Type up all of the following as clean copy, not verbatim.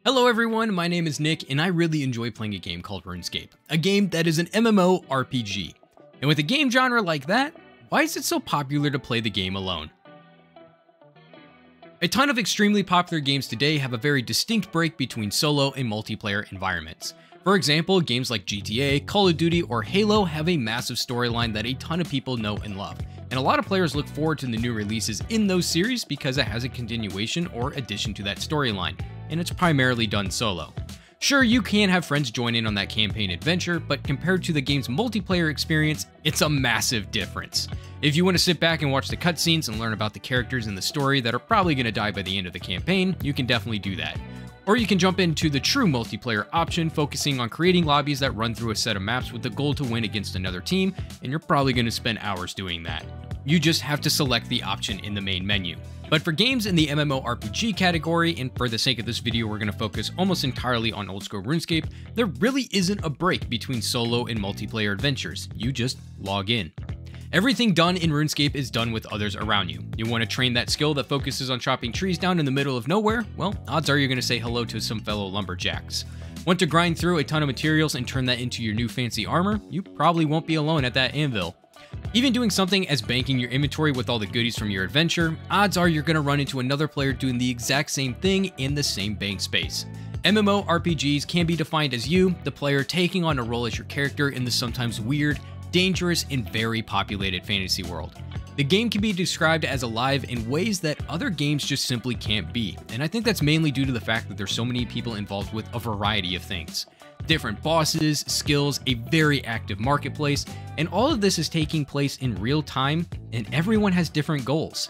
Hello everyone, my name is Nick, and I really enjoy playing a game called RuneScape, a game that is an MMORPG. And with a game genre like that, why is it so popular to play the game alone? A ton of extremely popular games today have a very distinct break between solo and multiplayer environments. For example, games like GTA, Call of Duty, or Halo have a massive storyline that a ton of people know and love, and a lot of players look forward to the new releases in those series because it has a continuation or addition to that storyline, and it's primarily done solo. Sure, you can have friends join in on that campaign adventure, but compared to the game's multiplayer experience, it's a massive difference. If you want to sit back and watch the cutscenes and learn about the characters in the story that are probably going to die by the end of the campaign, you can definitely do that. Or you can jump into the true multiplayer option, focusing on creating lobbies that run through a set of maps with the goal to win against another team, and you're probably going to spend hours doing that. You just have to select the option in the main menu. But for games in the MMORPG category, and for the sake of this video we're going to focus almost entirely on old school RuneScape, there really isn't a break between solo and multiplayer adventures. You just log in. Everything done in RuneScape is done with others around you. You want to train that skill that focuses on chopping trees down in the middle of nowhere? Well, odds are you're going to say hello to some fellow lumberjacks. Want to grind through a ton of materials and turn that into your new fancy armor? You probably won't be alone at that anvil. Even doing something as banking your inventory with all the goodies from your adventure, odds are you're going to run into another player doing the exact same thing in the same bank space. MMORPGs can be defined as you, the player, taking on a role as your character in the sometimes weird, dangerous, and very populated fantasy world. The game can be described as alive in ways that other games just simply can't be, and I think that's mainly due to the fact that there's so many people involved with a variety of things. Different bosses, skills, a very active marketplace, and all of this is taking place in real time, and everyone has different goals.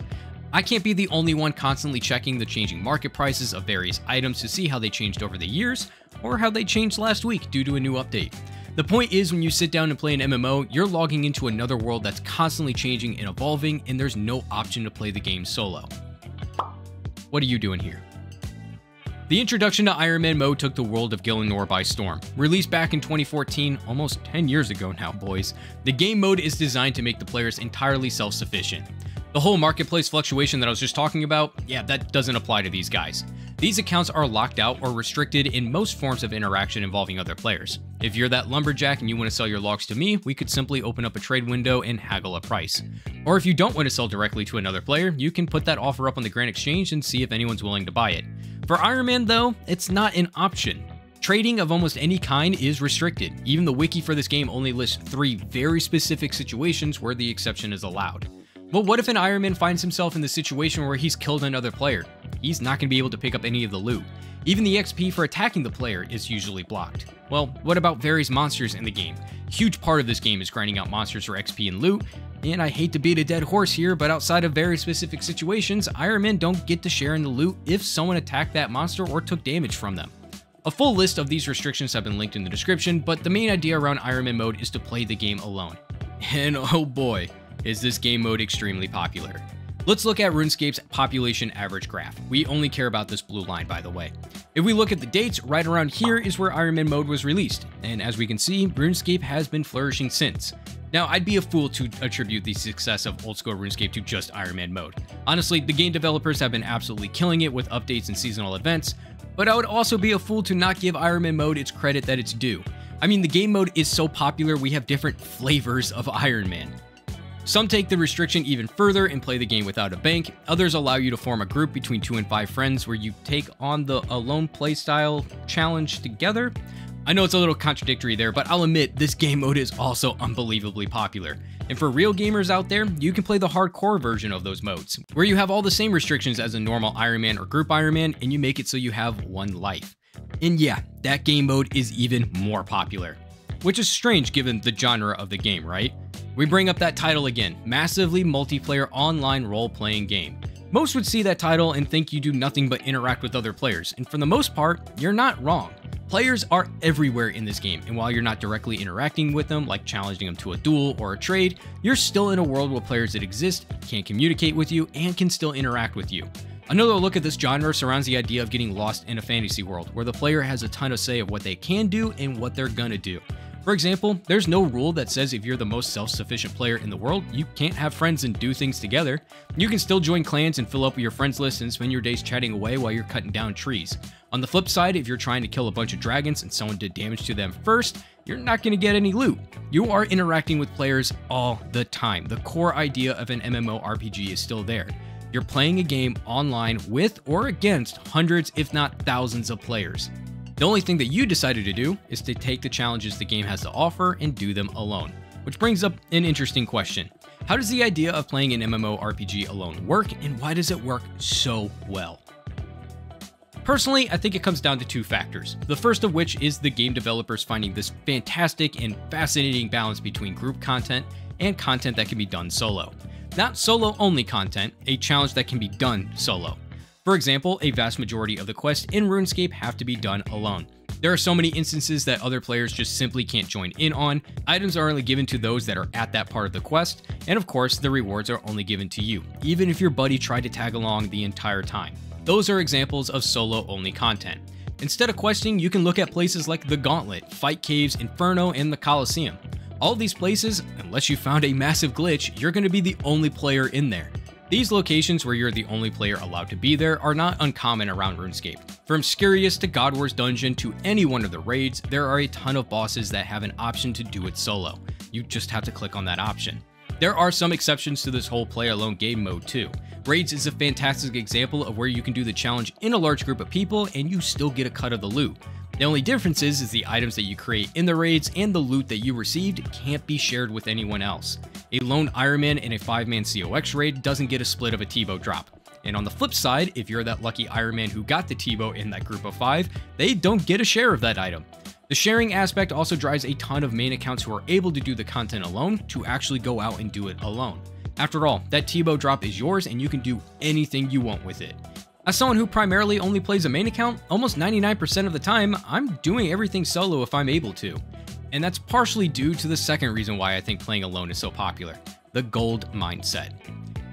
I can't be the only one constantly checking the changing market prices of various items to see how they changed over the years, or how they changed last week due to a new update. The point is, when you sit down and play an MMO, you're logging into another world that's constantly changing and evolving, and there's no option to play the game solo. What are you doing here? The introduction to Ironman Mode took the world of Gielinor by storm. Released back in 2014, almost 10 years ago now, boys, the game mode is designed to make the players entirely self-sufficient. The whole marketplace fluctuation that I was just talking about, yeah, that doesn't apply to these guys. These accounts are locked out or restricted in most forms of interaction involving other players. If you're that lumberjack and you want to sell your logs to me, we could simply open up a trade window and haggle a price. Or if you don't want to sell directly to another player, you can put that offer up on the Grand Exchange and see if anyone's willing to buy it. For Ironman though, it's not an option. Trading of almost any kind is restricted. Even the wiki for this game only lists 3 very specific situations where the exception is allowed. But what if an Ironman finds himself in the situation where he's killed another player? He's not going to be able to pick up any of the loot. Even the XP for attacking the player is usually blocked. Well, what about various monsters in the game? A huge part of this game is grinding out monsters for XP and loot, and I hate to beat a dead horse here, but outside of very specific situations, Ironmen don't get to share in the loot if someone attacked that monster or took damage from them. A full list of these restrictions have been linked in the description, but the main idea around Ironman Mode is to play the game alone. And oh boy, is this game mode extremely popular. Let's look at RuneScape's population average graph. We only care about this blue line, by the way. If we look at the dates, right around here is where Ironman Mode was released, and as we can see, RuneScape has been flourishing since. Now, I'd be a fool to attribute the success of old school RuneScape to just Ironman Mode. Honestly, the game developers have been absolutely killing it with updates and seasonal events, but I would also be a fool to not give Ironman Mode its credit that it's due. I mean, the game mode is so popular, we have different flavors of Iron Man. Some take the restriction even further and play the game without a bank. Others allow you to form a group between 2 and 5 friends where you take on the alone playstyle challenge together. I know it's a little contradictory there, but I'll admit this game mode is also unbelievably popular. And for real gamers out there, you can play the hardcore version of those modes, where you have all the same restrictions as a normal Ironman or group Ironman, and you make it so you have 1 life. And yeah, that game mode is even more popular. Which is strange given the genre of the game, right? We bring up that title again, massively multiplayer online role-playing game. Most would see that title and think you do nothing but interact with other players, and for the most part, you're not wrong. Players are everywhere in this game, and while you're not directly interacting with them, like challenging them to a duel or a trade, you're still in a world with players that exist, can communicate with you, and can still interact with you. Another look at this genre surrounds the idea of getting lost in a fantasy world, where the player has a ton of say of what they can do and what they're gonna do. For example, there's no rule that says if you're the most self-sufficient player in the world, you can't have friends and do things together. You can still join clans and fill up your friends list and spend your days chatting away while you're cutting down trees. On the flip side, if you're trying to kill a bunch of dragons and someone did damage to them first, you're not going to get any loot. You are interacting with players all the time. The core idea of an MMORPG is still there. You're playing a game online with or against hundreds, if not thousands of players. The only thing that you decided to do is to take the challenges the game has to offer and do them alone. Which brings up an interesting question. How does the idea of playing an MMORPG alone work, and why does it work so well? Personally, I think it comes down to two factors. The first of which is the game developers finding this fantastic and fascinating balance between group content and content that can be done solo. Not solo-only content, a challenge that can be done solo. For example, a vast majority of the quests in RuneScape have to be done alone. There are so many instances that other players just simply can't join in on, items are only given to those that are at that part of the quest, and of course, the rewards are only given to you, even if your buddy tried to tag along the entire time. Those are examples of solo-only content. Instead of questing, you can look at places like the Gauntlet, Fight Caves, Inferno, and the Colosseum. All of these places, unless you found a massive glitch, you're going to be the only player in there. These locations where you're the only player allowed to be there are not uncommon around RuneScape. From Scariest to God Wars Dungeon to any one of the raids, there are a ton of bosses that have an option to do it solo. You just have to click on that option. There are some exceptions to this whole play alone game mode too. Raids is a fantastic example of where you can do the challenge in a large group of people and you still get a cut of the loot. The only difference is the items that you create in the raids and the loot that you received can't be shared with anyone else. A lone Ironman in a 5-man COX raid doesn't get a split of a T-bow drop. And on the flip side, if you're that lucky Ironman who got the T-bow in that group of 5, they don't get a share of that item. The sharing aspect also drives a ton of main accounts who are able to do the content alone to actually go out and do it alone. After all, that T-bow drop is yours and you can do anything you want with it. As someone who primarily only plays a main account, almost 99% of the time, I'm doing everything solo if I'm able to. And that's partially due to the second reason why I think playing alone is so popular, the gold mindset.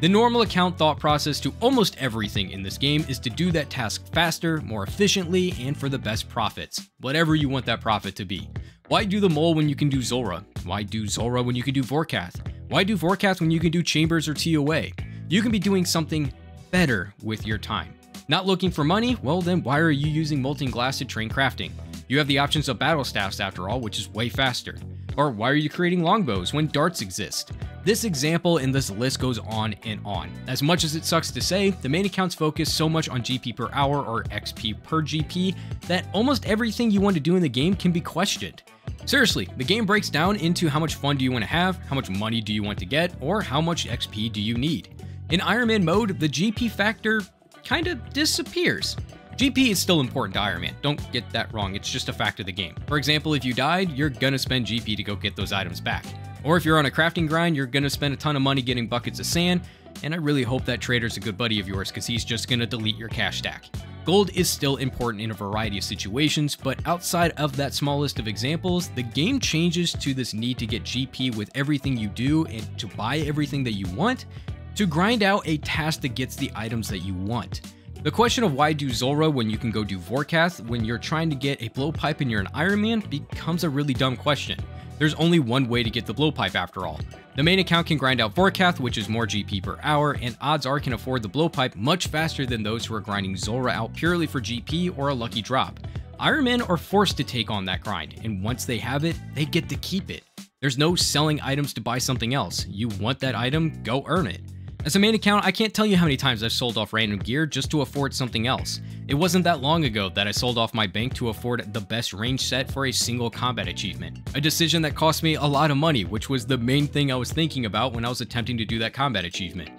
The normal account thought process to almost everything in this game is to do that task faster, more efficiently, and for the best profits, whatever you want that profit to be. Why do the mole when you can do Zora? Why do Zora when you can do Vorkath? Why do Vorkath when you can do Chambers or TOA? You can be doing something better with your time. Not looking for money? Well then why are you using molten glass to train crafting? You have the options of battle staffs after all, which is way faster. Or why are you creating longbows when darts exist? This example and this list goes on and on. As much as it sucks to say, the main accounts focus so much on GP per hour or XP per GP that almost everything you want to do in the game can be questioned. Seriously, the game breaks down into how much fun do you want to have, how much money do you want to get, or how much XP do you need. In Ironman mode, the GP factor kind of disappears. GP is still important to Ironman, don't get that wrong, it's just a fact of the game. For example, if you died, you're gonna spend GP to go get those items back. Or if you're on a crafting grind, you're gonna spend a ton of money getting buckets of sand, and I really hope that trader's a good buddy of yours because he's just gonna delete your cash stack. Gold is still important in a variety of situations, but outside of that small list of examples, the game changes to this need to get GP with everything you do and to buy everything that you want, to grind out a task that gets the items that you want. The question of why do Zora when you can go do Vorkath when you're trying to get a blowpipe and you're an Ironman becomes a really dumb question. There's only one way to get the blowpipe after all. The main account can grind out Vorkath, which is more GP per hour, and odds are can afford the blowpipe much faster than those who are grinding Zora out purely for GP or a lucky drop. Ironmen are forced to take on that grind, and once they have it, they get to keep it. There's no selling items to buy something else. You want that item, go earn it. As a main account, I can't tell you how many times I've sold off random gear just to afford something else. It wasn't that long ago that I sold off my bank to afford the best range set for a single combat achievement. A decision that cost me a lot of money, which was the main thing I was thinking about when I was attempting to do that combat achievement.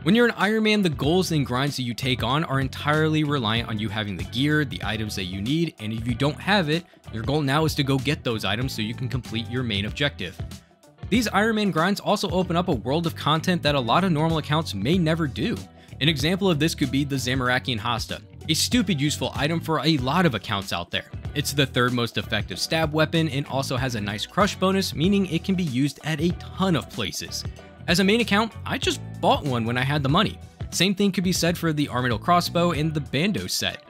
When you're an Ironman, the goals and grinds that you take on are entirely reliant on you having the gear, the items that you need, and if you don't have it, your goal now is to go get those items so you can complete your main objective. These Ironman grinds also open up a world of content that a lot of normal accounts may never do. An example of this could be the Zamorakian Hasta, a stupid useful item for a lot of accounts out there. It's the third most effective stab weapon and also has a nice crush bonus, meaning it can be used at a ton of places. As a main account, I just bought one when I had the money. Same thing could be said for the Armadillo crossbow and the Bando set.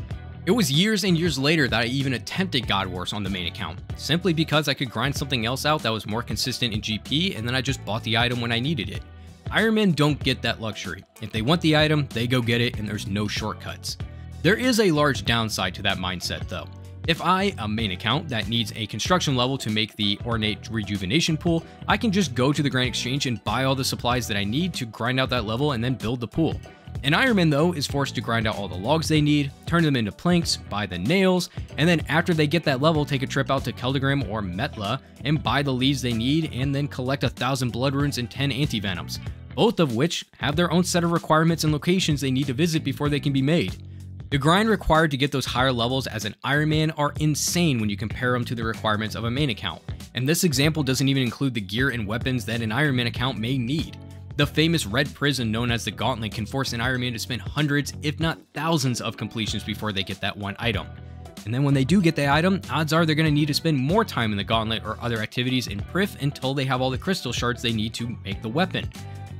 It was years and years later that I even attempted God Wars on the main account, simply because I could grind something else out that was more consistent in GP, and then I just bought the item when I needed it. Ironmen don't get that luxury. If they want the item, they go get it, and there's no shortcuts. There is a large downside to that mindset though. If I, a main account that needs a construction level to make the ornate rejuvenation pool, I can just go to the Grand Exchange and buy all the supplies that I need to grind out that level and then build the pool. An Ironman though is forced to grind out all the logs they need, turn them into planks, buy the nails, and then after they get that level, take a trip out to Keldegrim or Metla and buy the leaves they need, and then collect 1,000 blood runes and 10 antivenoms, both of which have their own set of requirements and locations they need to visit before they can be made. The grind required to get those higher levels as an Ironman are insane when you compare them to the requirements of a main account, and this example doesn't even include the gear and weapons that an Ironman account may need. The famous red prison known as the Gauntlet can force an Ironman to spend hundreds, if not thousands of completions before they get that one item. And then when they do get the item, odds are they're going to need to spend more time in the Gauntlet or other activities in Prif until they have all the crystal shards they need to make the weapon.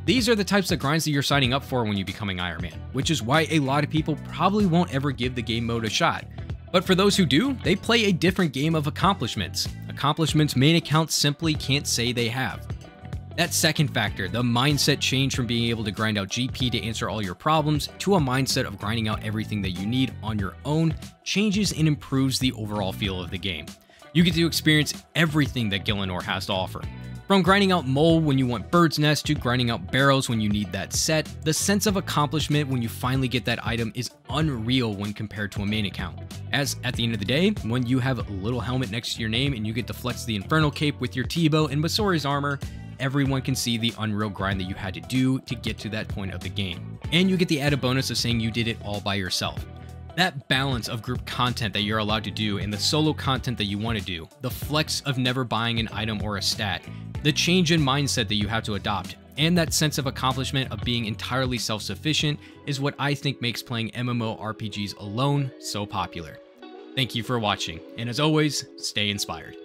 These are the types of grinds that you're signing up for when you become an Ironman, which is why a lot of people probably won't ever give the game mode a shot. But for those who do, they play a different game of accomplishments. Accomplishments main accounts simply can't say they have. That second factor, the mindset change from being able to grind out GP to answer all your problems to a mindset of grinding out everything that you need on your own, changes and improves the overall feel of the game. You get to experience everything that Gielinor has to offer. From grinding out mole when you want bird's nest to grinding out barrows when you need that set, the sense of accomplishment when you finally get that item is unreal when compared to a main account. As at the end of the day, when you have a little helmet next to your name and you get to flex the Infernal Cape with your T-bow and Basori's armor, everyone can see the unreal grind that you had to do to get to that point of the game. And you get the added bonus of saying you did it all by yourself. That balance of group content that you're allowed to do and the solo content that you want to do, the flex of never buying an item or a stat, the change in mindset that you have to adopt, and that sense of accomplishment of being entirely self-sufficient is what I think makes playing MMORPGs alone so popular. Thank you for watching, and as always, stay inspired.